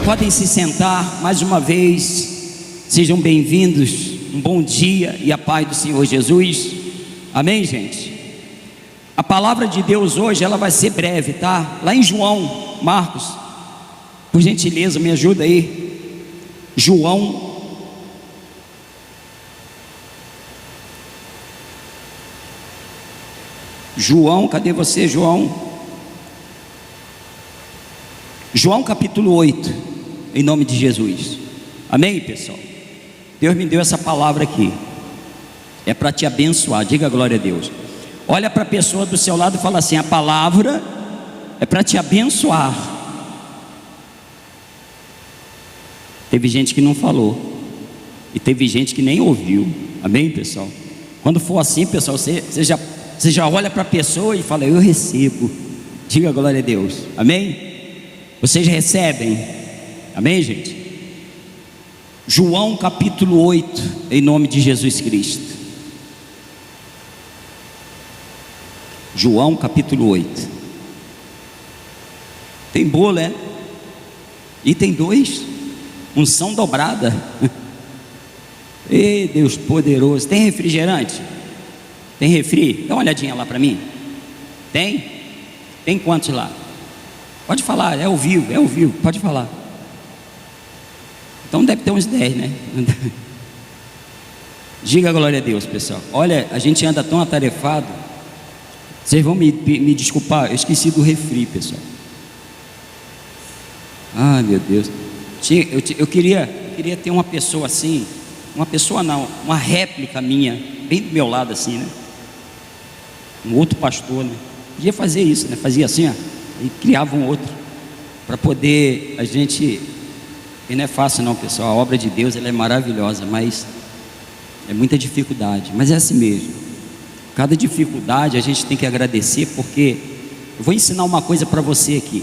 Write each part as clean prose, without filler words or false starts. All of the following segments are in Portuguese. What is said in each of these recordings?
Podem se sentar mais uma vez. Sejam bem-vindos. Um bom dia e a paz do Senhor Jesus. Amém, gente? A palavra de Deus hoje, ela vai ser breve, tá? Lá em João, Marcos, por gentileza, me ajuda aí. João, cadê você, João? João capítulo 8, em nome de Jesus. Amém, pessoal? Deus me deu essa palavra aqui, é para te abençoar. Diga glória a Deus. Olha para a pessoa do seu lado e fala assim: a palavra é para te abençoar. Teve gente que não falou, e teve gente que nem ouviu. Amém, pessoal? Quando for assim, pessoal, você já olha para a pessoa e fala: eu recebo. Diga glória a Deus. Amém? Vocês recebem? Amém, gente? João capítulo 8, em nome de Jesus Cristo. João capítulo 8. Tem bolo, é? E tem dois. Unção dobrada. Ei, Deus poderoso. Tem refrigerante? Tem refri? Dá uma olhadinha lá para mim. Tem? Tem quantos lá? Pode falar, é ao vivo, pode falar. Então deve ter uns 10, né? Diga glória a Deus, pessoal. Olha, a gente anda tão atarefado. Vocês vão me desculpar, eu esqueci do refri, pessoal. Ai, meu Deus. Eu queria ter uma pessoa assim. Uma pessoa não, uma réplica minha, bem do meu lado assim, né? Um outro pastor, né? Podia fazer isso, né? Fazia assim, ó, e criava um outro, para poder a gente. E não é fácil não, pessoal. A obra de Deus, ela é maravilhosa, mas é muita dificuldade. Mas é assim mesmo. Cada dificuldade a gente tem que agradecer, porque eu vou ensinar uma coisa para você aqui.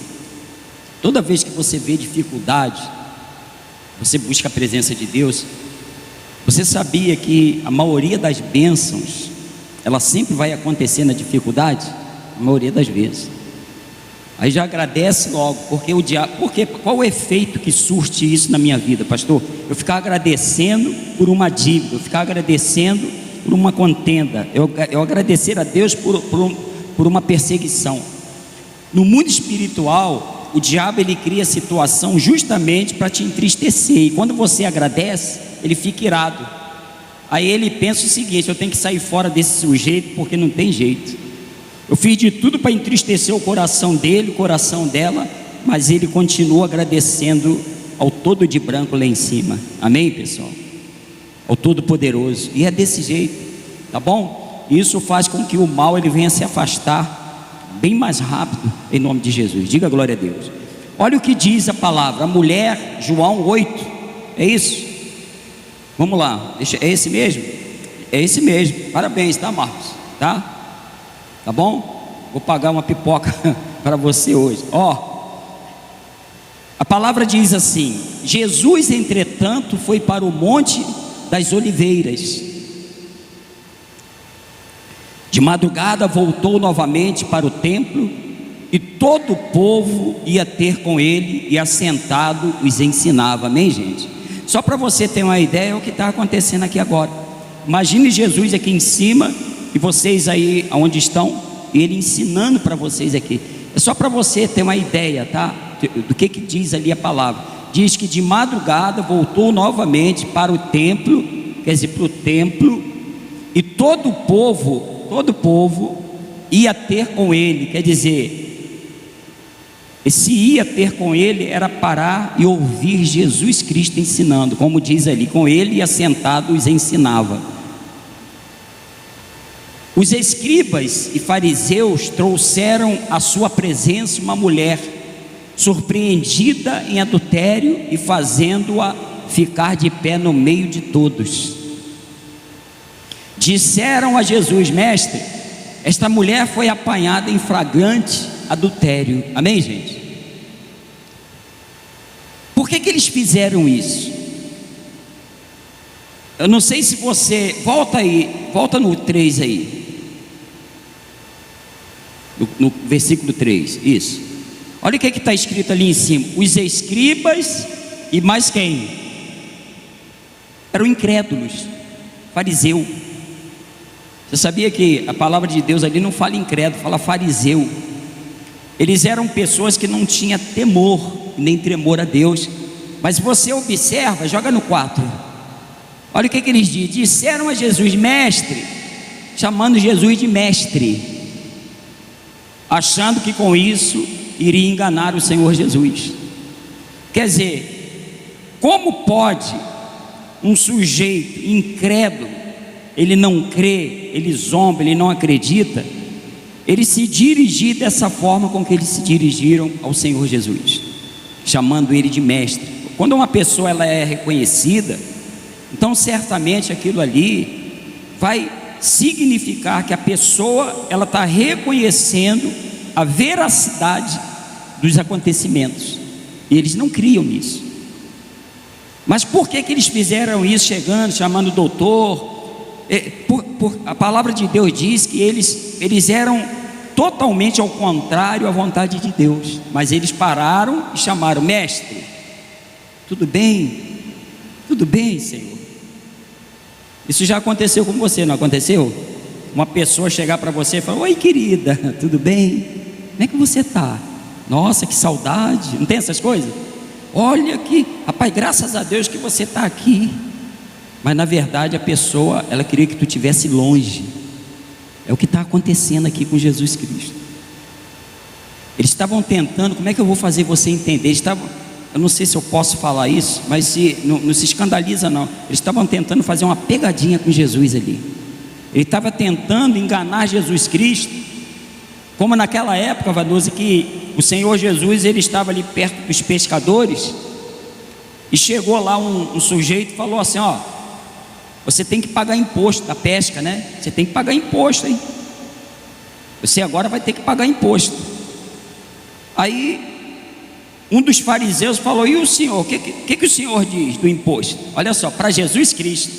Toda vez que você vê dificuldade, você busca a presença de Deus. Você sabia que a maioria das bênçãos, ela sempre vai acontecer na dificuldade? A maioria das vezes. Aí já agradece logo, porque o diabo, qual o efeito que surte isso na minha vida, pastor? Eu ficar agradecendo por uma dívida, eu ficar agradecendo por uma contenda, eu agradecer a Deus por uma perseguição. No mundo espiritual, o diabo, ele cria situação justamente para te entristecer, e quando você agradece, ele fica irado. Aí ele pensa o seguinte: eu tenho que sair fora desse sujeito, porque não tem jeito. Eu fiz de tudo para entristecer o coração dele, o coração dela, mas ele continua agradecendo ao todo de branco lá em cima. Amém, pessoal? Ao Todo-Poderoso. E é desse jeito, tá bom? Isso faz com que o mal ele venha se afastar bem mais rápido, em nome de Jesus. Diga glória a Deus. Olha o que diz a palavra. A mulher, João 8, é isso? Vamos lá, é esse mesmo? É esse mesmo. Parabéns, tá, Marcos? Tá? Tá bom? Vou pagar uma pipoca para você hoje. A palavra diz assim: Jesus, entretanto, foi para o Monte das Oliveiras. De madrugada voltou novamente para o templo, e todo o povo ia ter com ele, e assentado os ensinava. Amém, gente? Só para você ter uma ideia, é o que está acontecendo aqui agora. Imagine Jesus aqui em cima, e vocês aí onde estão, ele ensinando para vocês aqui. É só para você ter uma ideia, tá? Do que diz ali a palavra. Diz que de madrugada voltou novamente para o templo, quer dizer, para o templo, e todo o povo ia ter com ele. Quer dizer, esse ia ter com ele era parar e ouvir Jesus Cristo ensinando, como diz ali, com ele e assentado os ensinava. Os escribas e fariseus trouxeram à sua presença uma mulher surpreendida em adultério e fazendo-a ficar de pé no meio de todos. Disseram a Jesus: mestre, esta mulher foi apanhada em flagrante adultério. Amém, gente? Por que eles fizeram isso? Eu não sei se você, volta no 3 aí, no versículo 3, isso. Olha o que está escrito ali em cima: os escribas e mais quem? Eram incrédulos, fariseu. Você sabia que a palavra de Deus ali não fala incrédulo, fala fariseu. Eles eram pessoas que não tinham temor, nem tremor a Deus. Mas você observa, joga no 4. Olha o que eles dizem: disseram a Jesus, mestre, chamando Jesus de mestre, achando que com isso iria enganar o Senhor Jesus. Quer dizer, como pode um sujeito incrédulo, ele não crê, ele zomba, ele não acredita, ele se dirigir dessa forma com que eles se dirigiram ao Senhor Jesus, chamando ele de mestre? Quando uma pessoa ela é reconhecida, então certamente aquilo ali vai significar que a pessoa ela está reconhecendo a veracidade dos acontecimentos, e eles não criam nisso. Mas por que eles fizeram isso, chegando, chamando o doutor? A palavra de Deus diz que eles eram totalmente ao contrário à vontade de Deus, mas eles pararam e chamaram: mestre, tudo bem? Tudo bem, Senhor? Isso já aconteceu com você, não aconteceu? Uma pessoa chegar para você e falar: oi, querida, tudo bem? Como é que você está? Nossa, que saudade. Não tem essas coisas? Olha aqui, rapaz, graças a Deus que você está aqui. Mas na verdade a pessoa, ela queria que tu estivesse longe. É o que está acontecendo aqui com Jesus Cristo. Eles estavam tentando, como é que eu vou fazer você entender? Eles estavam, eu não sei se eu posso falar isso, mas não se escandaliza não. Eles estavam tentando fazer uma pegadinha com Jesus ali. Ele estava tentando enganar Jesus Cristo, como naquela época, Vanusa, que o Senhor Jesus, ele estava ali perto dos pescadores, e chegou lá um sujeito e falou assim: ó, você tem que pagar imposto da pesca, né? Você tem que pagar imposto, hein? Você agora vai ter que pagar imposto. Aí um dos fariseus falou: e o senhor, o que o senhor diz do imposto? Olha só, para Jesus Cristo,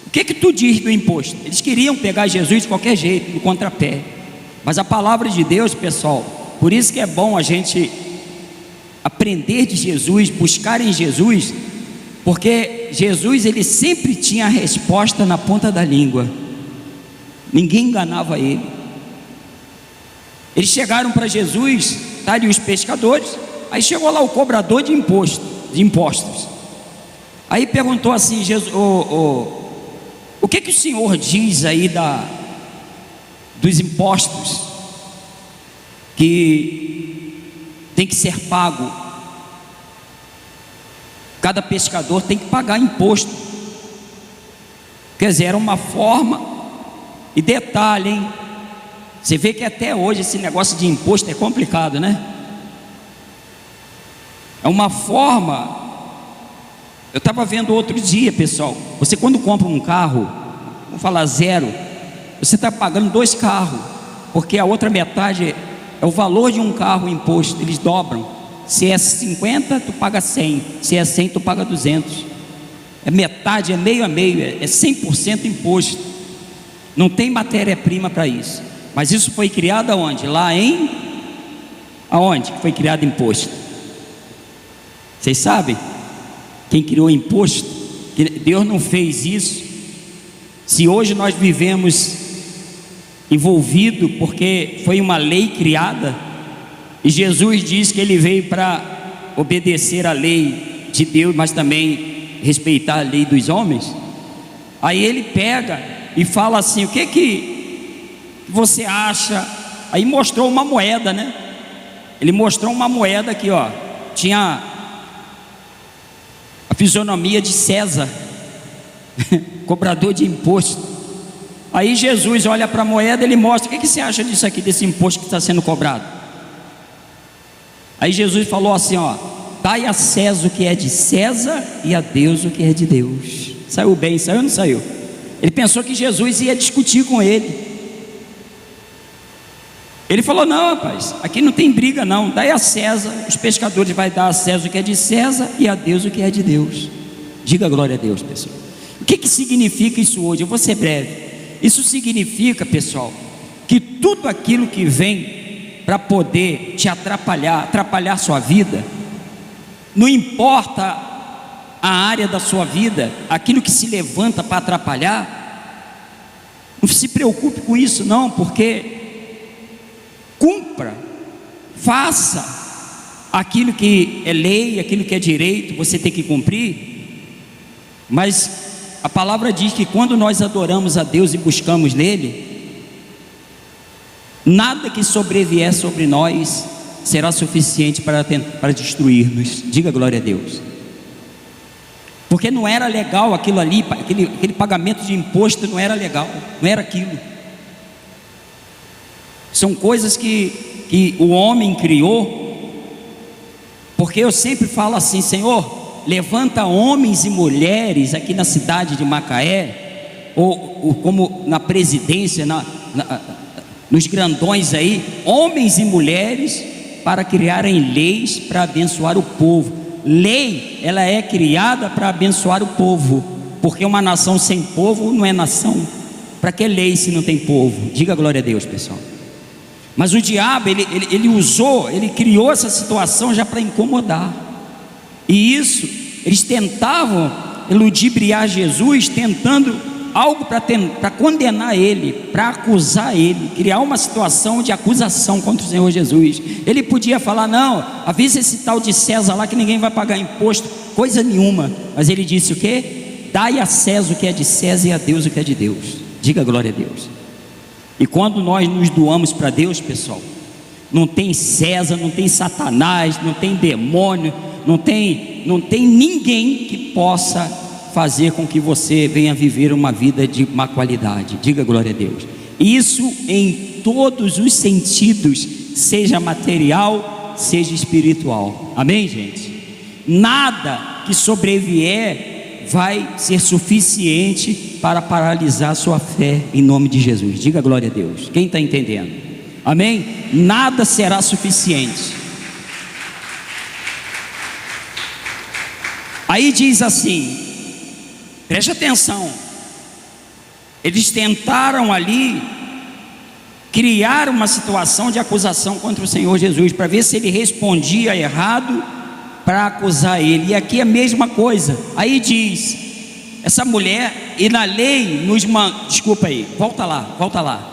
o que tu diz do imposto? Eles queriam pegar Jesus de qualquer jeito, no contrapé. Mas a palavra de Deus, pessoal, por isso que é bom a gente aprender de Jesus, buscar em Jesus, porque Jesus, ele sempre tinha a resposta na ponta da língua, ninguém enganava ele. Eles chegaram para Jesus, tá ali os pescadores, aí chegou lá o cobrador de impostos, aí perguntou assim: Jesus, o que o senhor diz aí dos impostos que tem que ser pago? Cada pescador tem que pagar imposto. Quer dizer, era uma forma. E detalhe, hein? Você vê que até hoje esse negócio de imposto é complicado, né? É uma forma. Eu estava vendo outro dia, pessoal, você quando compra um carro, vamos falar zero, você está pagando 2 carros, porque a outra metade é o valor de um carro, o imposto, eles dobram. Se é 50, tu paga 100, se é 100, tu paga 200. É metade, é meio a meio, é 100% imposto. Não tem matéria-prima para isso. Mas isso foi criado aonde? Lá em... aonde foi criado imposto? Vocês sabem? Quem criou imposto? Deus não fez isso. Se hoje nós vivemos envolvido porque foi uma lei criada, e Jesus diz que ele veio para obedecer a lei de Deus, mas também respeitar a lei dos homens. Aí ele pega e fala assim: o que você acha? Aí mostrou uma moeda, né? Ele mostrou uma moeda aqui, ó, tinha a fisionomia de César, cobrador de imposto. Aí Jesus olha para a moeda, ele mostra: o que você acha disso aqui, desse imposto que está sendo cobrado? Aí Jesus falou assim, ó: dai a César o que é de César e a Deus o que é de Deus. Saiu bem, saiu ou não saiu? Ele pensou que Jesus ia discutir com ele. Ele falou: não, rapaz, aqui não tem briga não, dai a César, os pescadores vai dar a César o que é de César e a Deus o que é de Deus. Diga glória a Deus, pessoal. O que significa isso hoje? Eu vou ser breve. Isso significa, pessoal, que tudo aquilo que vem para poder te atrapalhar sua vida, não importa a área da sua vida, aquilo que se levanta para atrapalhar, não se preocupe com isso não, porque cumpra, faça aquilo que é lei, aquilo que é direito, você tem que cumprir. Mas a palavra diz que quando nós adoramos a Deus e buscamos nele, nada que sobrevier sobre nós será suficiente para destruir-nos. Diga glória a Deus. Porque não era legal aquilo ali, aquele pagamento de imposto não era legal, não era aquilo. São coisas que o homem criou, porque eu sempre falo assim: Senhor, levanta homens e mulheres aqui na cidade de Macaé, ou como na presidência, nos grandões aí, homens e mulheres para criarem leis para abençoar o povo. Lei, ela é criada para abençoar o povo, porque uma nação sem povo não é nação. Para que lei se não tem povo? Diga glória a Deus, pessoal. Mas o diabo, ele criou essa situação já para incomodar. E isso, eles tentavam ludibriar Jesus, tentando algo para condenar ele, para acusar ele, criar uma situação de acusação contra o Senhor Jesus. Ele podia falar: não, avisa esse tal de César lá que ninguém vai pagar imposto, coisa nenhuma. Mas ele disse o quê? Dai a César o que é de César e a Deus o que é de Deus. Diga glória a Deus. E quando nós nos doamos para Deus, pessoal, não tem César, não tem Satanás, não tem demônio, não tem ninguém que possa fazer com que você venha viver uma vida de má qualidade. Diga glória a Deus. Isso em todos os sentidos, seja material, seja espiritual. Amém, gente? Nada que sobrevier vai ser suficiente para paralisar sua fé em nome de Jesus. Diga glória a Deus. Quem está entendendo? Amém? Nada será suficiente. Aí diz assim, preste atenção, eles tentaram ali criar uma situação de acusação contra o Senhor Jesus, para ver se ele respondia errado, para acusar ele. E aqui é a mesma coisa. Aí diz, essa mulher, e na lei nos desculpa aí, volta lá.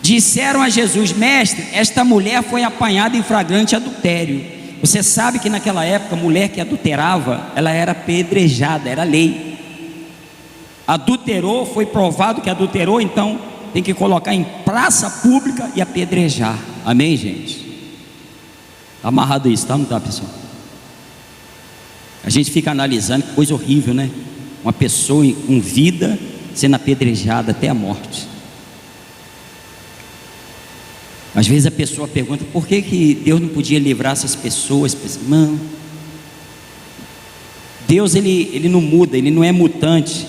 Disseram a Jesus: mestre, esta mulher foi apanhada em flagrante adultério. Você sabe que naquela época, mulher que adulterava, ela era apedrejada, era lei. Adulterou, foi provado que adulterou, então tem que colocar em praça pública e apedrejar. Amém, gente? Está amarrado isso, tá? Não está, pessoal? A gente fica analisando, que coisa horrível, né? Uma pessoa com vida sendo apedrejada até a morte. Às vezes a pessoa pergunta: por que Deus não podia livrar essas pessoas? Não, Deus ele não muda, ele não é mutante.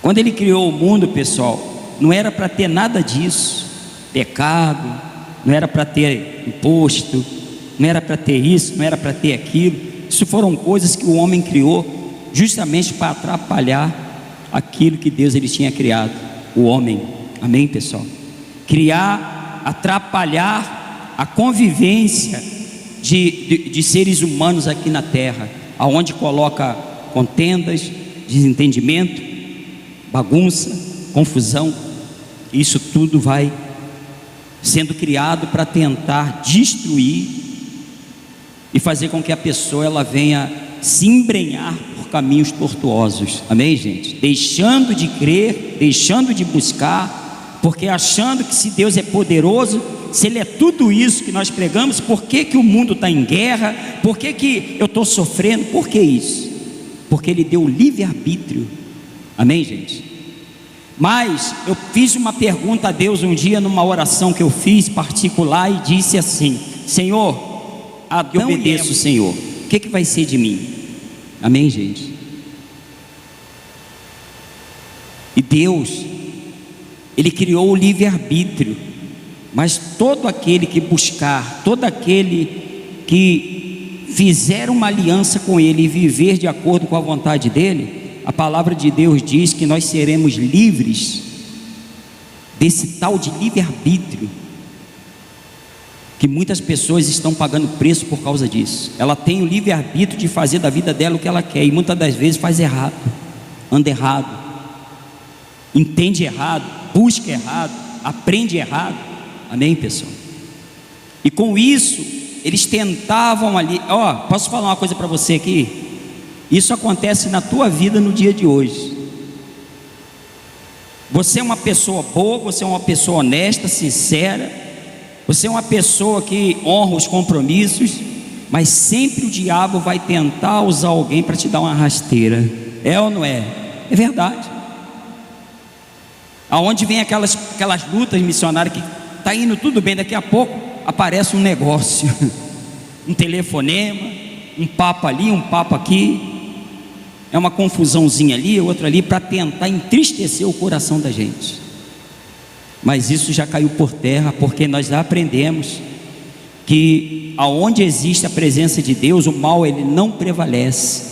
Quando ele criou o mundo, pessoal, não era para ter nada disso, pecado, não era para ter imposto, não era para ter isso, não era para ter aquilo. Isso foram coisas que o homem criou justamente para atrapalhar aquilo que Deus ele tinha criado, o homem. Amém, pessoal? Atrapalhar a convivência de seres humanos aqui na terra, aonde coloca contendas, desentendimento, bagunça, confusão. Isso tudo vai sendo criado para tentar destruir e fazer com que a pessoa ela venha se embrenhar por caminhos tortuosos. Amém, gente? Deixando de crer, deixando de buscar, porque achando que se Deus é poderoso, se Ele é tudo isso que nós pregamos, por que o mundo está em guerra? Por que eu estou sofrendo? Por que isso? Porque Ele deu livre-arbítrio. Amém, gente? Mas eu fiz uma pergunta a Deus um dia, numa oração que eu fiz particular, e disse assim: Senhor, eu obedeço o Senhor, o que vai ser de mim? Amém, gente? E Deus, Ele criou o livre-arbítrio, mas todo aquele que buscar, todo aquele que fizer uma aliança com Ele e viver de acordo com a vontade dEle, a palavra de Deus diz que nós seremos livres desse tal de livre-arbítrio. que muitas pessoas estão pagando preço por causa disso. Ela tem o livre-arbítrio de fazer da vida dela o que ela quer, e muitas das vezes faz errado, anda errado, entende errado, busca errado, aprende errado. Amém, pessoal? E com isso, eles tentavam ali, posso falar uma coisa para você aqui? Isso acontece na tua vida no dia de hoje. Você é uma pessoa boa, você é uma pessoa honesta, sincera, você é uma pessoa que honra os compromissos, mas sempre o diabo vai tentar usar alguém para te dar uma rasteira. É ou não é? É verdade. Aonde vem aquelas lutas missionárias que está indo tudo bem, daqui a pouco aparece um negócio, um telefonema, um papo ali, um papo aqui, é uma confusãozinha ali, outra ali, para tentar entristecer o coração da gente. Mas isso já caiu por terra, porque nós já aprendemos que aonde existe a presença de Deus, o mal ele não prevalece,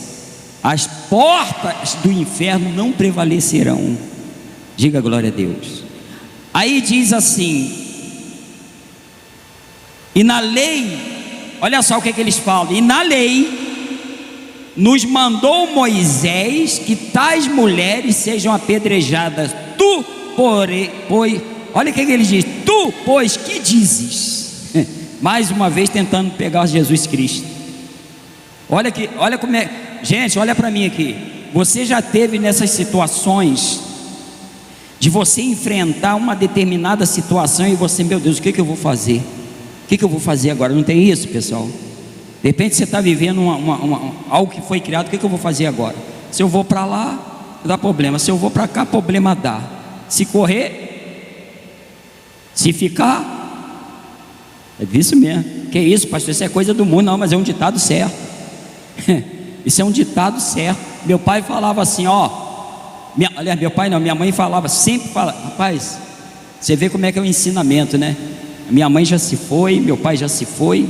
as portas do inferno não prevalecerão. Diga glória a Deus. Aí diz assim: e na lei, olha só o que eles falam, e na lei nos mandou Moisés que tais mulheres sejam apedrejadas. Tu, porém, olha o que ele diz: tu, pois, que dizes? Mais uma vez tentando pegar Jesus Cristo. Olha como é, gente, olha para mim aqui. Você já teve nessas situações de você enfrentar uma determinada situação e você, meu Deus, o que eu vou fazer? O que eu vou fazer agora? Não tem isso, pessoal? De repente você está vivendo algo que foi criado, o que eu vou fazer agora? Se eu vou para lá, dá problema. Se eu vou para cá, problema dá. Se correr, se ficar, é isso mesmo. Que isso, pastor? Isso é coisa do mundo. Não, mas é um ditado certo. Isso é um ditado certo. Meu pai falava assim, aliás, meu pai não, minha mãe falava, sempre fala, rapaz, você vê como é que é o ensinamento, né? Minha mãe já se foi, meu pai já se foi,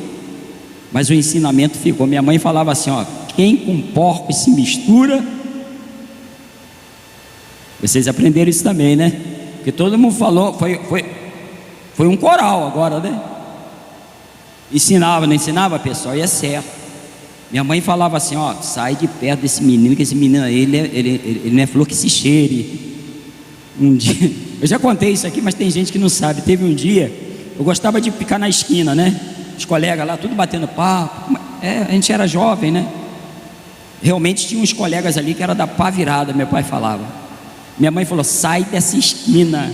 mas o ensinamento ficou. Minha mãe falava assim, quem com porcos se mistura. Vocês aprenderam isso também, né? Porque todo mundo falou, foi um coral agora, né? Ensinava, não ensinava, pessoal? E é certo. Minha mãe falava assim, sai de perto desse menino, que esse menino aí, ele não é flor que se cheire. Um dia, eu já contei isso aqui, mas tem gente que não sabe. Teve um dia, eu gostava de ficar na esquina, né? Os colegas lá, tudo batendo papo. A gente era jovem, né? Realmente tinha uns colegas ali que era da pá virada, meu pai falava. Minha mãe falou, sai dessa esquina.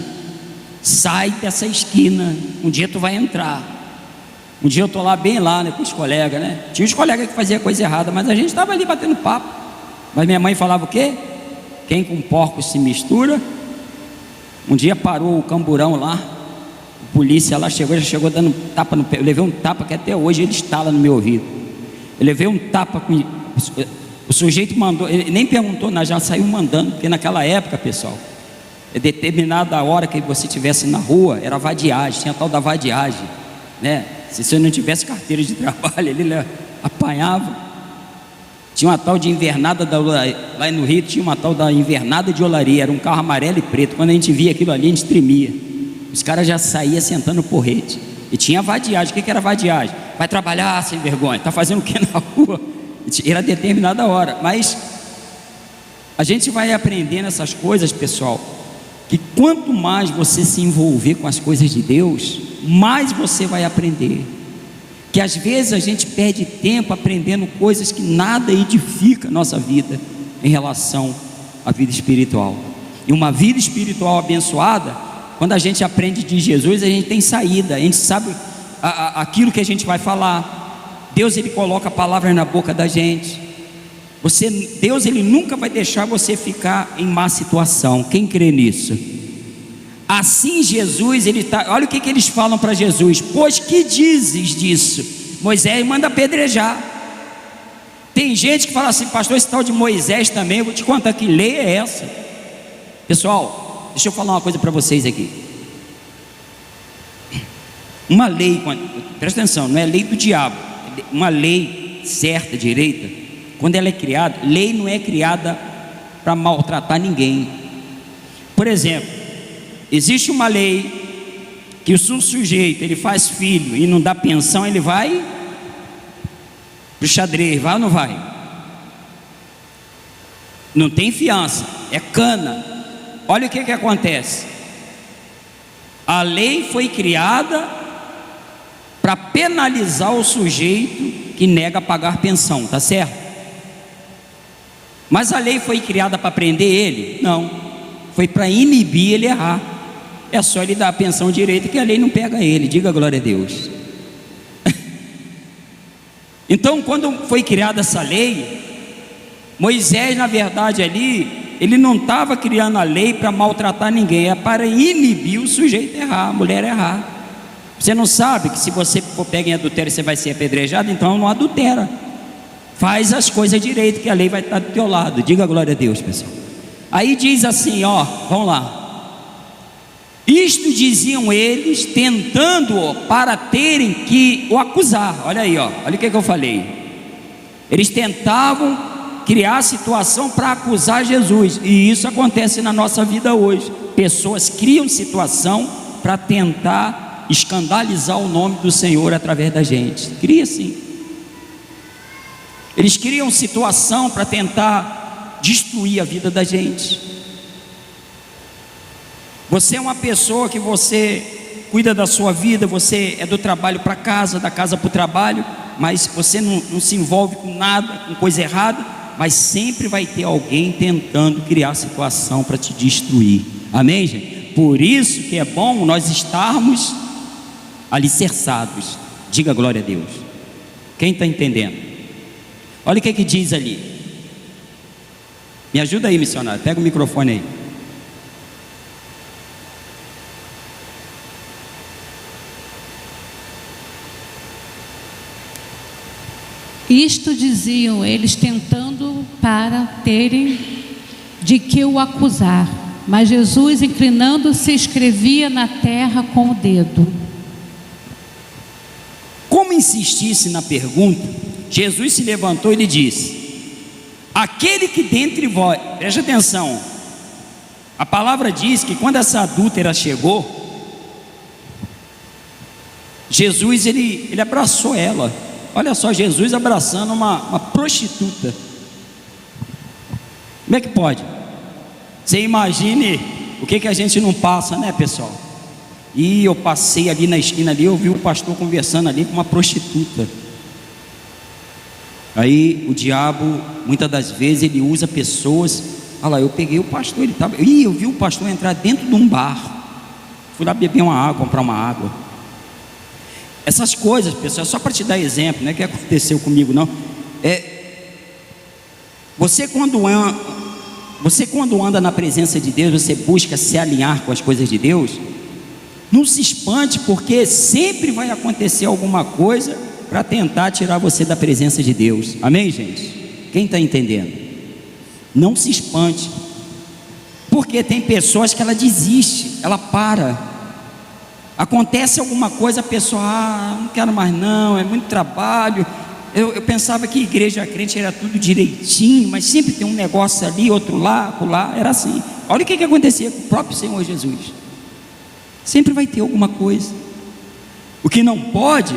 Sai dessa esquina. Um dia tu vai entrar. Um dia eu estou lá, bem lá, né, com os colegas, né? Tinha os colegas que faziam coisa errada, mas a gente estava ali batendo papo. Mas minha mãe falava o quê? Quem com porcos se mistura. Um dia parou o camburão lá, a polícia lá já chegou dando tapa no pé. Eu levei um tapa que até hoje ele estala no meu ouvido. Eu levei um tapa com... O sujeito mandou, ele nem perguntou nada, já saiu mandando. Porque naquela época, pessoal, determinada hora que você estivesse na rua, era vadiagem, tinha a tal da vadiagem, né? Se você não tivesse carteira de trabalho, ele apanhava. Tinha uma tal de invernada da olaria. Lá no Rio tinha uma tal da invernada de olaria. Era um carro amarelo e preto. Quando a gente via aquilo ali, a gente tremia. Os caras já saíam sentando porrete. E tinha vadiagem. O que era vadiagem? Vai trabalhar sem vergonha. Está fazendo o que na rua? Era determinada hora. Mas a gente vai aprendendo essas coisas, pessoal, que quanto mais você se envolver com as coisas de Deus, mais você vai aprender. Que às vezes a gente perde tempo aprendendo coisas que nada edifica a nossa vida em relação à vida espiritual. E uma vida espiritual abençoada, quando a gente aprende de Jesus, a gente tem saída, a gente sabe aquilo que a gente vai falar. Deus, ele coloca palavras na boca da gente. Deus, ele nunca vai deixar você ficar em má situação. Quem crê nisso? Assim Jesus, olha o que eles falam para Jesus: pois que dizes disso? Moisés manda apedrejar. Tem gente que fala assim, pastor, esse tal de Moisés também, eu vou te contar que lei é essa. Pessoal, deixa eu falar uma coisa para vocês aqui. Uma lei, presta atenção, não é lei do diabo, uma lei certa, direita, quando ela é criada, lei não é criada para maltratar ninguém. Por exemplo, existe uma lei que se o sujeito ele faz filho e não dá pensão, ele vai pro xadrez, vai ou não vai? Não tem fiança, é cana. Olha o que acontece. A lei foi criada para penalizar o sujeito que nega pagar pensão, tá certo? Mas a lei foi criada para prender ele? Não, foi para inibir ele errar. É só ele dar a pensão direita que a lei não pega ele, diga glória a Deus. Então, quando foi criada essa lei, Moisés, na verdade, ali, ele não estava criando a lei para maltratar ninguém, é para inibir o sujeito a errar, a mulher a errar. Você não sabe que se você for pego em adultério você vai ser apedrejado? Então não adultera, faz as coisas direito que a lei vai estar do teu lado, diga glória a Deus, pessoal. Aí diz assim, ó, vamos lá. Isto diziam eles, tentando-o para terem que o acusar. Olha aí, ó, olha o que eu falei. Eles tentavam criar situação para acusar Jesus, e isso acontece na nossa vida hoje. Pessoas criam situação para tentar escandalizar o nome do Senhor através da gente. Cria sim. Eles criam situação para tentar destruir a vida da gente. Você é uma pessoa que você cuida da sua vida, você é do trabalho para casa, da casa para o trabalho, mas você não se envolve com nada, com coisa errada, mas sempre vai ter alguém tentando criar situação para te destruir. Amém, gente? Por isso que é bom nós estarmos alicerçados. Diga glória a Deus. Quem está entendendo? Olha o que diz ali. Me ajuda aí, missionário, pega o microfone aí. Isto diziam eles, tentando para terem de que o acusar. Mas Jesus, inclinando-se, escrevia na terra com o dedo. Como insistisse na pergunta, Jesus se levantou e lhe disse: aquele que dentre vós, preste atenção, a palavra diz que quando essa adúltera chegou, Jesus ele abraçou ela. Olha só, Jesus abraçando uma prostituta. Como é que pode? Você imagine o que a gente não passa, né, pessoal? E eu passei ali na esquina ali, eu vi o pastor conversando ali com uma prostituta. Aí o diabo, muitas das vezes, ele usa pessoas. Olha lá, eu peguei o pastor, eu vi o pastor entrar dentro de um bar. Fui lá beber uma água, comprar uma água. Essas coisas, pessoal, só para te dar exemplo, não é que aconteceu comigo, não. Você quando anda na presença de Deus, você busca se alinhar com as coisas de Deus. Não se espante, porque sempre vai acontecer alguma coisa para tentar tirar você da presença de Deus. Amém, gente? Quem está entendendo? Não se espante, porque tem pessoas que ela desiste, ela para. Acontece alguma coisa, a pessoa, não quero mais não, é muito trabalho. Eu pensava que igreja crente era tudo direitinho, mas sempre tem um negócio ali, outro lá, acolá, era assim. Olha o que acontecia com o próprio Senhor Jesus. Sempre vai ter alguma coisa. O que não pode,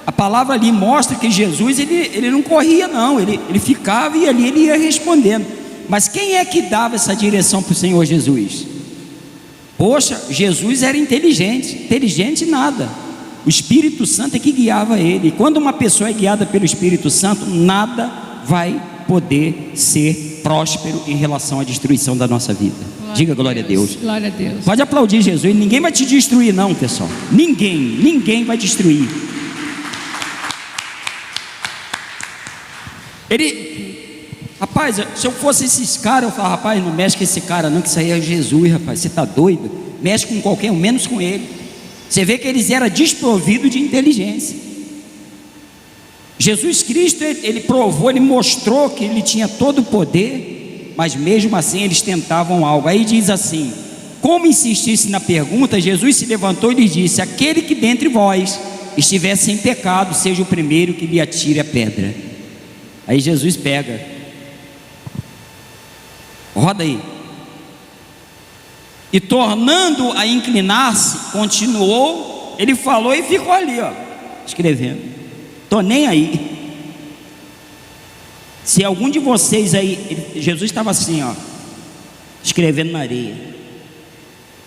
a palavra ali mostra que Jesus, ele não corria não, ele ficava e ali ele ia respondendo. Mas quem é que dava essa direção para o Senhor Jesus? Poxa, Jesus era inteligente nada. O Espírito Santo é que guiava ele. E quando uma pessoa é guiada pelo Espírito Santo, nada vai poder ser próspero em relação à destruição da nossa vida. Diga glória a Deus. Glória a Deus. Pode aplaudir Jesus. Ninguém vai te destruir não, pessoal. Ninguém vai destruir. Rapaz, se eu fosse esses caras, eu falava, rapaz, não mexe com esse cara não, que isso aí é Jesus, rapaz, você está doido? Mexe com qualquer um, menos com ele. Você vê que eles eram desprovidos de inteligência. Jesus Cristo, ele provou, ele mostrou que ele tinha todo o poder, mas mesmo assim eles tentavam algo. Aí diz assim, como insistisse na pergunta, Jesus se levantou e lhes disse: aquele que dentre vós estiver sem pecado, seja o primeiro que lhe atire a pedra. Aí Jesus pega, roda aí. E tornando a inclinar-se, continuou, ele falou e ficou ali, ó, escrevendo. Estou nem aí. Se algum de vocês aí, Jesus estava assim, ó, escrevendo na areia.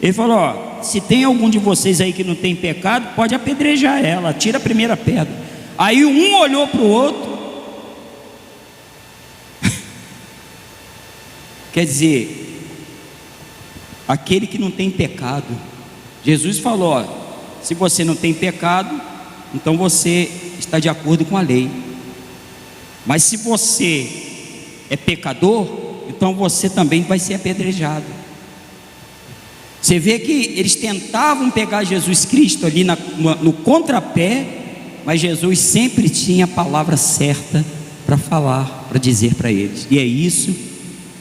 Ele falou, ó, se tem algum de vocês aí que não tem pecado, pode apedrejar ela, tira a primeira pedra. Aí um olhou para o outro. Quer dizer, aquele que não tem pecado. Jesus falou, ó, se você não tem pecado, então você está de acordo com a lei. Mas se você é pecador, então você também vai ser apedrejado. Você vê que eles tentavam pegar Jesus Cristo ali no contrapé, mas Jesus sempre tinha a palavra certa para falar, para dizer para eles. E é isso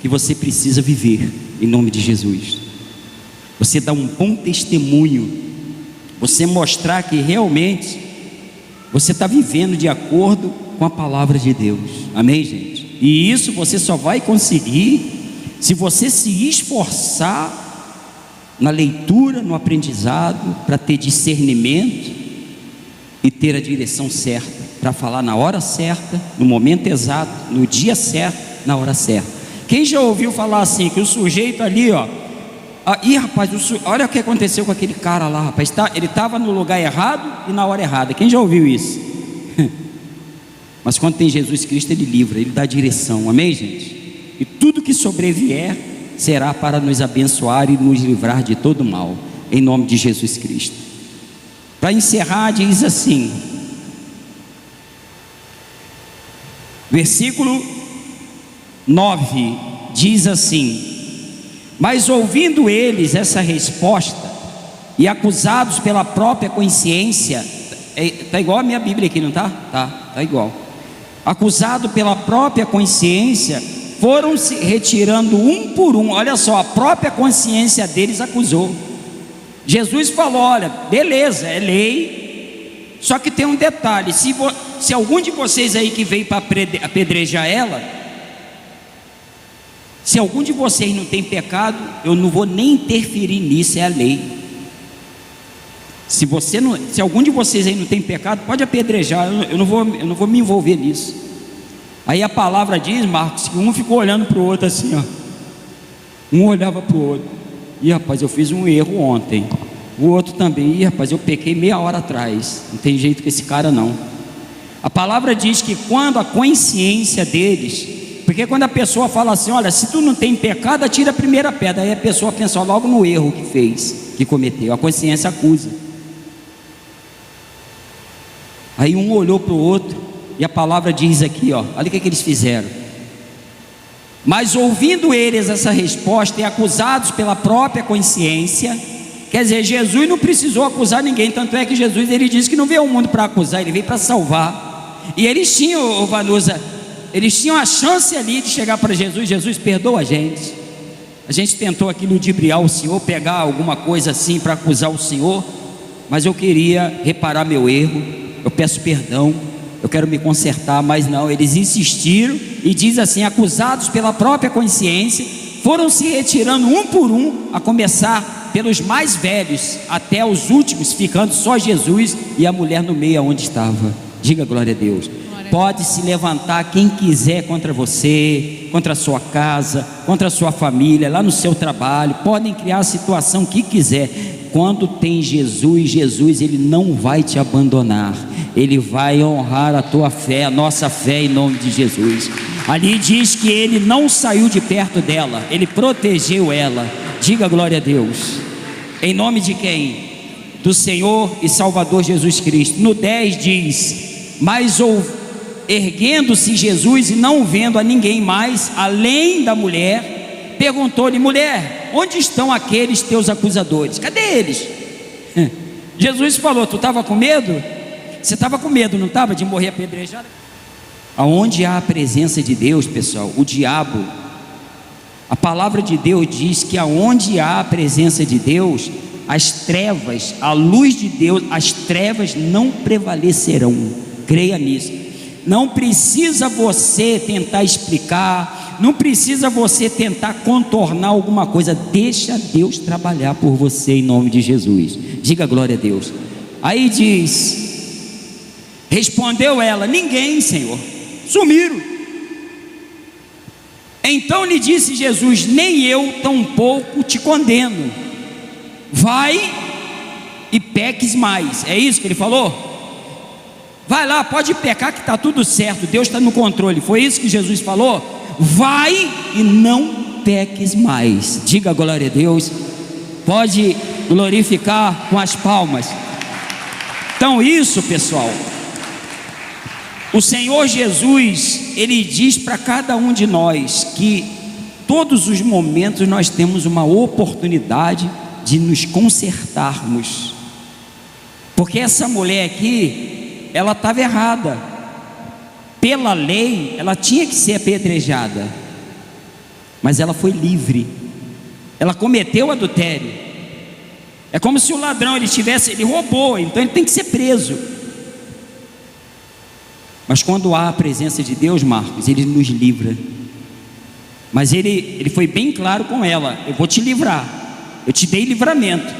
que você precisa viver, em nome de Jesus. Você dá um bom testemunho, você mostrar que realmente você está vivendo de acordo com a palavra de Deus. Amém, gente? E isso você só vai conseguir se você se esforçar na leitura, no aprendizado, para ter discernimento e ter a direção certa, para falar na hora certa, no momento exato, no dia certo, na hora certa. Quem já ouviu falar assim, que o sujeito ali, ó, rapaz, olha o que aconteceu com aquele cara lá, rapaz, ele estava no lugar errado e na hora errada. Quem já ouviu isso? Mas quando tem Jesus Cristo, Ele livra, Ele dá direção, amém, gente? E tudo que sobrevier será para nos abençoar e nos livrar de todo mal, em nome de Jesus Cristo. Para encerrar, diz assim, versículo 9, diz assim: mas ouvindo eles essa resposta, e acusados pela própria consciência, está igual a minha Bíblia aqui, não está? Está igual. Acusado pela própria consciência, foram se retirando um por um. Olha só, a própria consciência deles acusou. Jesus falou, olha, beleza, é lei, só que tem um detalhe, se algum de vocês aí que veio para apedrejar ela, se algum de vocês não tem pecado, eu não vou nem interferir nisso, é a lei. Se algum de vocês aí não tem pecado, pode apedrejar, eu não vou me envolver nisso. Aí a palavra diz, Marcos, que um ficou olhando para o outro assim, ó. Um olhava para o outro, e rapaz, eu fiz um erro ontem. O outro também, e rapaz, eu pequei meia hora atrás, não tem jeito com esse cara não. A palavra diz que quando a consciência deles, porque quando a pessoa fala assim, olha, se tu não tem pecado, atira a primeira pedra. Aí a pessoa pensa logo no erro que fez, que cometeu. A consciência acusa. Aí um olhou para o outro, e a palavra diz aqui, ó, olha o que eles fizeram. Mas ouvindo eles essa resposta e acusados pela própria consciência, quer dizer, Jesus não precisou acusar ninguém, tanto é que Jesus, ele disse que não veio ao mundo para acusar, ele veio para salvar. E eles tinham, Vanusa, eles tinham a chance ali de chegar para Jesus, Jesus, perdoa a gente tentou aqui ludibriar o Senhor, pegar alguma coisa assim para acusar o Senhor, mas eu queria reparar meu erro, eu peço perdão, eu quero me consertar, mas não, eles insistiram, e diz assim, acusados pela própria consciência, foram se retirando um por um, a começar pelos mais velhos, até os últimos, ficando só Jesus e a mulher no meio onde estava. Diga glória a Deus. Pode se levantar quem quiser contra você, contra a sua casa, contra a sua família, lá no seu trabalho, podem criar a situação que quiser. Quando tem Jesus, Ele não vai te abandonar, Ele vai honrar a tua fé, a nossa fé, em nome de Jesus. Ali diz que Ele não saiu de perto dela, Ele protegeu ela. Diga glória a Deus. Em nome de quem? Do Senhor e Salvador Jesus Cristo. No 10 diz, mas erguendo-se Jesus e não vendo a ninguém mais, além da mulher, perguntou-lhe, mulher, onde estão aqueles teus acusadores? Cadê eles? Jesus falou, tu estava com medo? Você estava com medo, não estava, de morrer apedrejado? Aonde há a presença de Deus, pessoal, o diabo, a palavra de Deus diz que aonde há a presença de Deus, as trevas, a luz de Deus, as trevas não prevalecerão. Creia nisso. Não precisa você tentar explicar, não precisa você tentar contornar alguma coisa. Deixa Deus trabalhar por você em nome de Jesus. Diga glória a Deus. Aí diz: respondeu ela: ninguém, Senhor, sumiram. Então lhe disse Jesus: nem eu tampouco te condeno, vai e peques mais. É isso que ele falou? Vai lá, pode pecar que está tudo certo, Deus está no controle. Foi isso que Jesus falou? Vai e não peques mais. Diga glória a Deus. Pode glorificar com as palmas. Então isso, pessoal, o Senhor Jesus, Ele diz para cada um de nós que todos os momentos nós temos uma oportunidade de nos consertarmos. Porque essa mulher aqui, ela estava errada. Pela lei, ela tinha que ser apedrejada, mas ela foi livre. Ela cometeu adultério. É como se o ladrão, ele roubou, então ele tem que ser preso. Mas quando há a presença de Deus, Marcos, Ele nos livra. Mas ele foi bem claro com ela: eu vou te livrar, eu te dei livramento,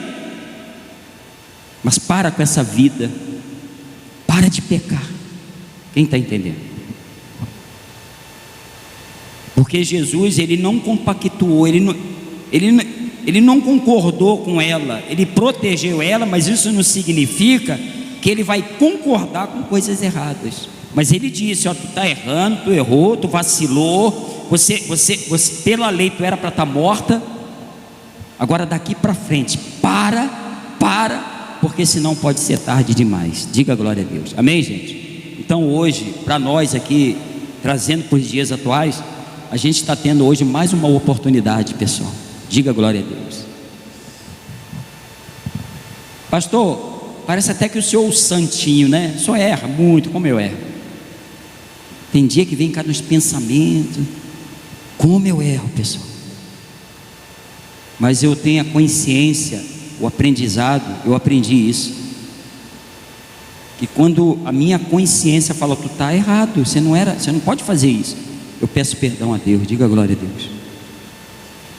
mas para com essa vida, para de pecar. Quem está entendendo? Porque Jesus, Ele não compactuou, Ele não concordou com ela, Ele protegeu ela, mas isso não significa que Ele vai concordar com coisas erradas. Mas Ele disse: ó, tu está errando, tu errou, tu vacilou, você pela lei tu era para estar morta, agora daqui para frente, para, porque senão pode ser tarde demais. Diga glória a Deus. Amém, gente? Então hoje, para nós aqui, trazendo para os dias atuais, a gente está tendo hoje mais uma oportunidade, pessoal. Diga glória a Deus. Pastor, parece até que o senhor é o santinho, né? Só erra muito, como eu erro. Tem dia que vem cá nos pensamentos, como eu erro, pessoal. Mas eu tenho a consciência, o aprendizado, eu aprendi isso, que quando a minha consciência fala: tu está errado, você não pode fazer isso, eu peço perdão a Deus. Diga glória a Deus.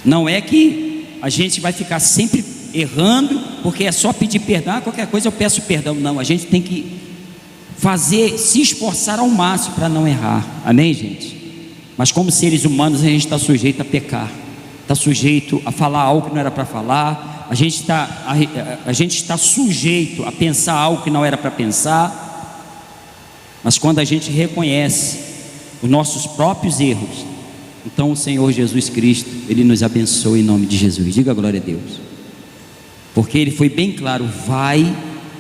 Não é que a gente vai ficar sempre errando, porque é só pedir perdão, qualquer coisa eu peço perdão. Não, a gente tem que se esforçar ao máximo para não errar. Amém, gente? Mas como seres humanos, a gente está sujeito a pecar, está sujeito a falar algo que não era para falar, a gente está sujeito a pensar algo que não era para pensar. Mas quando a gente reconhece os nossos próprios erros, então o Senhor Jesus Cristo, Ele nos abençoa em nome de Jesus. Diga glória a Deus. Porque Ele foi bem claro: vai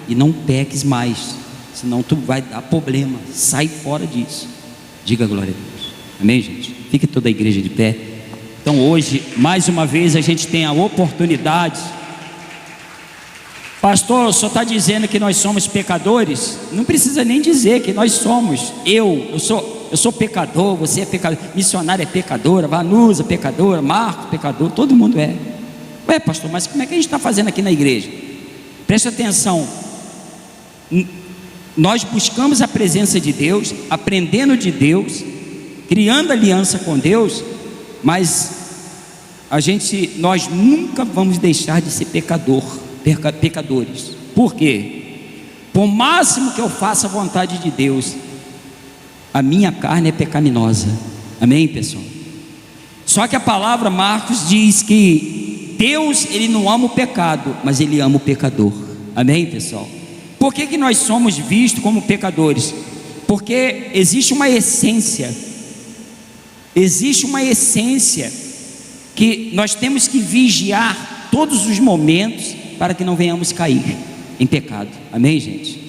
e não peques mais, senão tu vai dar problema, sai fora disso. Diga glória a Deus. Amém, gente? Fique toda a igreja de pé. Então hoje, mais uma vez, a gente tem a oportunidade. Pastor, o senhor está dizendo que nós somos pecadores? Não precisa nem dizer que nós somos. Eu sou pecador, você é pecador, missionária é pecadora, Vanusa pecadora, Marcos pecador, todo mundo é. Ué, pastor, mas como é que a gente está fazendo aqui na igreja? Preste atenção. Nós buscamos a presença de Deus, aprendendo de Deus, criando aliança com Deus, mas nós nunca vamos deixar de ser pecadores. Por quê? Por máximo que eu faça a vontade de Deus, a minha carne é pecaminosa. Amém, pessoal? Só que a palavra, Marcos, diz que Deus, Ele não ama o pecado, mas Ele ama o pecador. Amém, pessoal? Por que nós somos vistos como pecadores? Porque existe uma essência que nós temos que vigiar todos os momentos para que não venhamos cair em pecado. Amém, gente?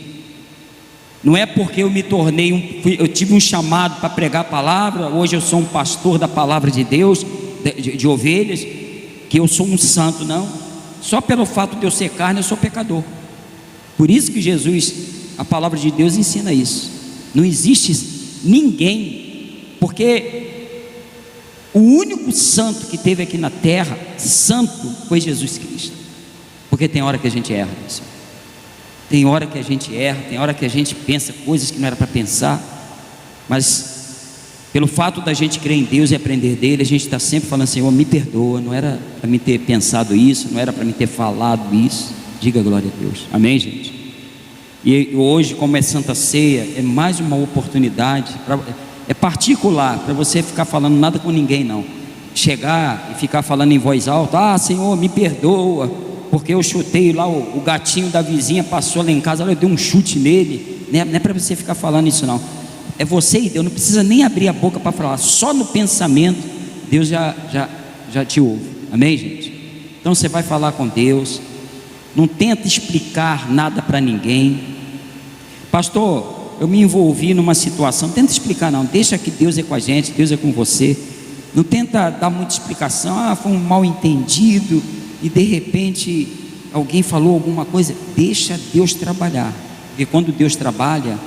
Não é porque eu me tornei eu tive um chamado para pregar a palavra, hoje eu sou um pastor da palavra de Deus, de ovelhas, que eu sou um santo, não. Só pelo fato de eu ser carne, eu sou pecador. Por isso que Jesus, a palavra de Deus ensina isso. Não existe ninguém, porque o único santo que teve aqui na terra, santo, foi Jesus Cristo. Porque tem hora que a gente erra, pessoal. Tem hora que a gente erra, tem hora que a gente pensa coisas que não era para pensar. Mas pelo fato da gente crer em Deus e aprender dele, a gente está sempre falando: Senhor, me perdoa, não era para mim ter pensado isso, não era para mim ter falado isso. Diga glória a Deus, amém, gente? E hoje, como é Santa Ceia, é mais uma oportunidade, é particular, para você ficar falando nada com ninguém não. Chegar e ficar falando em voz alta: ah, Senhor, me perdoa, porque eu chutei lá o gatinho da vizinha, passou lá em casa, eu dei um chute nele. Não é para você ficar falando isso não. É você e Deus, não precisa nem abrir a boca para falar, só no pensamento Deus já te ouve, amém, gente? Então você vai falar com Deus, não tenta explicar nada para ninguém. Pastor, eu me envolvi numa situação, não tenta explicar não, deixa que Deus é com a gente, Deus é com você. Não tenta dar muita explicação. Ah, foi um mal entendido e de repente alguém falou alguma coisa. Deixa Deus trabalhar, porque quando Deus trabalha,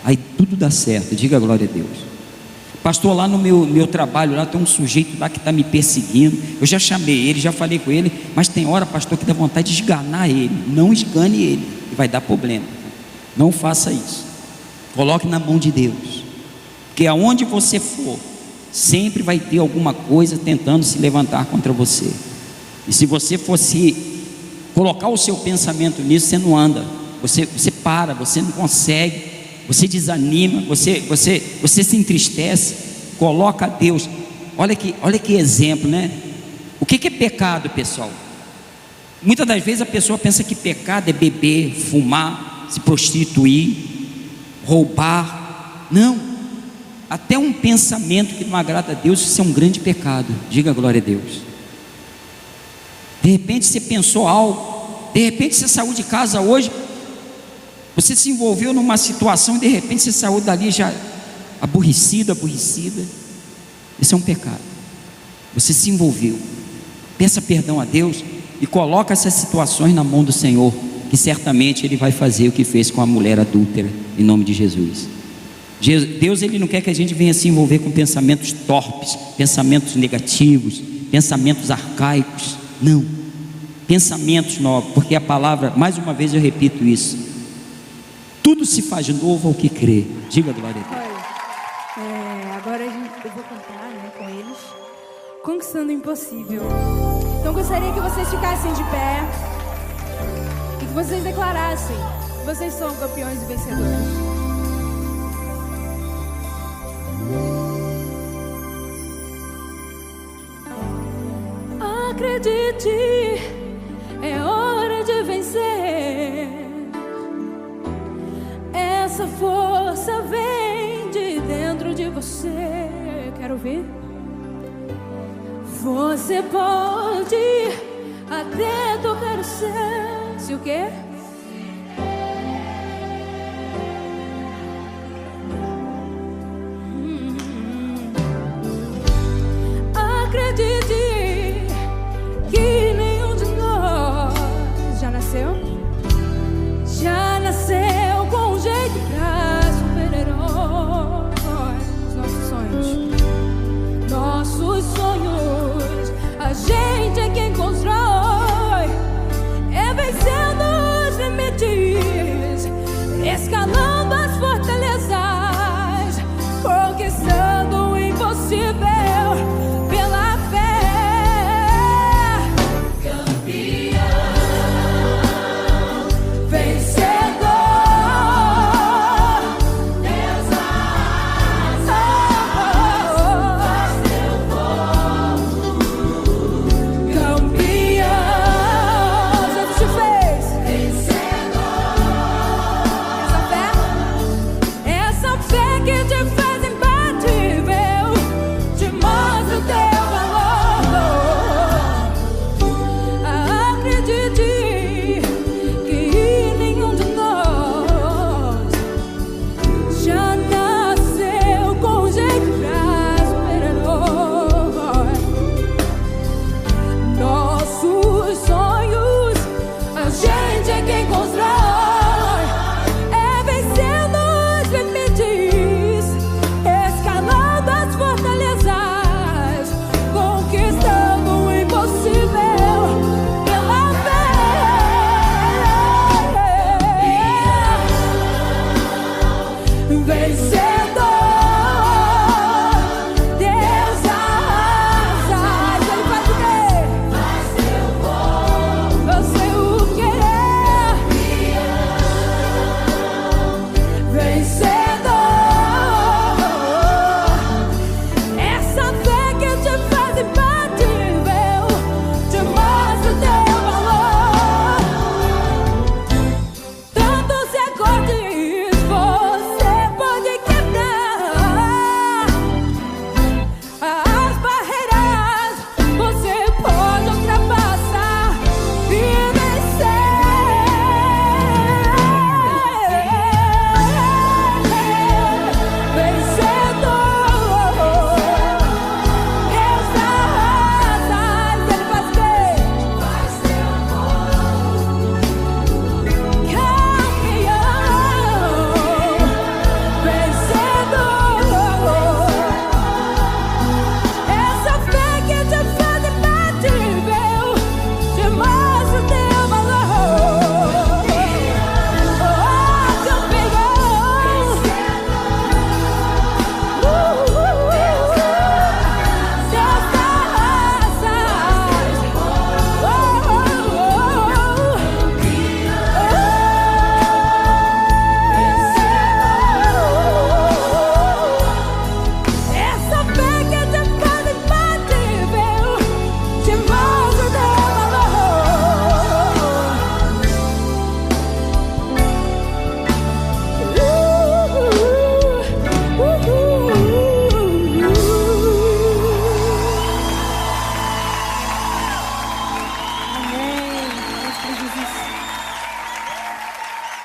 aí tudo dá certo. Diga glória a Deus. Pastor, lá no meu trabalho, lá tem um sujeito lá que está me perseguindo. Eu já chamei ele, já falei com ele, mas tem hora, pastor, que dá vontade de esganar ele. Não esgane ele, e vai dar problema. Não faça isso. Coloque na mão de Deus, porque aonde você for, sempre vai ter alguma coisa tentando se levantar contra você. E se você fosse colocar o seu pensamento nisso, você não anda, você para, você não consegue, você desanima, você se entristece. Coloca Deus. Olha que exemplo, né? O que é pecado, pessoal? Muitas das vezes a pessoa pensa que pecado é beber, fumar, se prostituir, roubar. Não, até um pensamento que não agrada a Deus, isso é um grande pecado. Diga glória a Deus. De repente você pensou algo, de repente você saiu de casa hoje, você se envolveu numa situação e de repente você saiu dali já aborrecida. Isso é um pecado. Você se envolveu, peça perdão a Deus e coloca essas situações na mão do Senhor, que certamente Ele vai fazer o que fez com a mulher adúltera, em nome de Jesus. Deus, Ele não quer que a gente venha se envolver com pensamentos torpes, pensamentos negativos, pensamentos arcaicos. Não, pensamentos novos, porque a palavra, mais uma vez eu repito isso, tudo se faz novo ao que crê. Diga glória a Deus. Olha, agora eu vou cantar, né, com eles, Conquistando o Impossível. Então gostaria que vocês ficassem de pé e que vocês declarassem: vocês são campeões e vencedores. Acredite, é hora de vencer. Essa força vem de dentro de você. Quero ver. Você pode até tocar o céu. Se o quê?